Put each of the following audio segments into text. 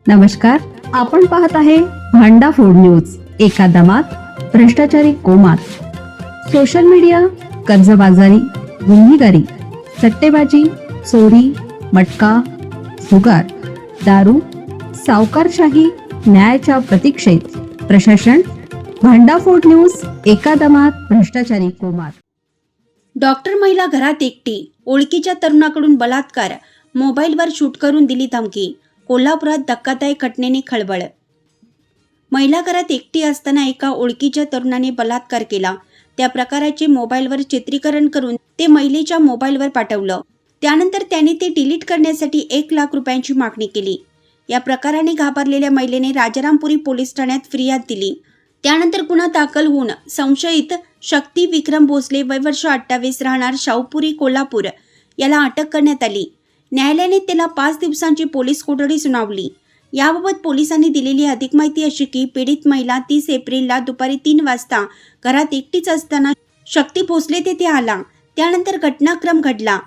नमस्कार, आपण पाहत आहे भांडा फोड न्यूज. एका दमात भ्रष्टाचारी कोमात. सोशल मीडिया, कर्जबाजारी, गुन्हेगारी, सट्टेबाजी, चोरी, मटका, जुगार, दारू, सावकारशाही, न्यायाच्या प्रतीक्षेत प्रशासन. भांडाफोड न्यूज. एका दमात भ्रष्टाचारी कोमात. डॉक्टर महिला घरात एकटी, ओळखीच्या तरुणाकडून बलात्कार, मोबाईलवर शूट करून दिली धमकी. कोल्हापुरात धक्कादायक घटनेने खळबळ. महिला घरात एकटी असताना एका ओळखीच्या तरुणाने बलात्कार केला. त्या प्रकाराचे मोबाईलवर चित्रीकरण करून ते महिलेच्या मोबाईलवर पाठवलं. त्यानंतर त्याने ते डिलीट करण्यासाठी 1 लाख रुपयांची मागणी केली. या प्रकाराने घाबरलेल्या महिलेने राजारामपुरी पोलीस ठाण्यात फिर्याद दिली. त्यानंतर गुन्हा दाखल होऊन संशयित शक्ती विक्रम भोसले, वय वर्ष 28, राहणार शाहूपुरी, कोल्हापूर, याला अटक करण्यात आली. न्यायालयाने त्याला 5 दिवसांची पोलीस कोठडी सुनावली. याबाबत पोलिसांनी दिलेली अधिक माहिती अशी की पीडित महिला 30 एप्रिलला दुपारी 3 वाजता घरात एकटीच असताना शक्ती भोसले तेथे आला. त्यानंतर घटनाक्रम घडला.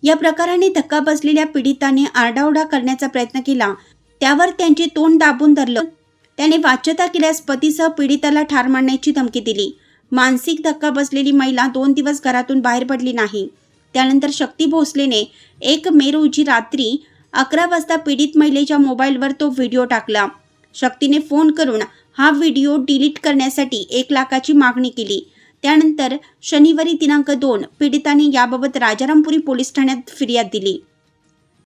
या प्रकाराने धक्का बसलेल्या पीडिताने आरडाओरडा करण्याचा प्रयत्न केला. त्यावर त्यांचे तोंड दाबून धरलं. त्याने वाच्यता केल्यास पतीसह पीडिताला ठार मारण्याची धमकी दिली. मानसिक धक्का बसलेली महिला 2 दिवस घरातून बाहेर पडली नाही. त्यानंतर शक्ती भोसलेने 1 मे रोजी रात्री 11 वाजता पीडित महिलेच्या मोबाईलवर तो व्हिडिओ टाकला. शक्तीने फोन करून हा व्हिडिओ डिलीट करण्यासाठी 1 लाखाची मागणी केली. त्यानंतर शनिवारी दिनांक 2 पीडिताने याबाबत राजारामपुरी पोलीस ठाण्यात फिर्याद दिली.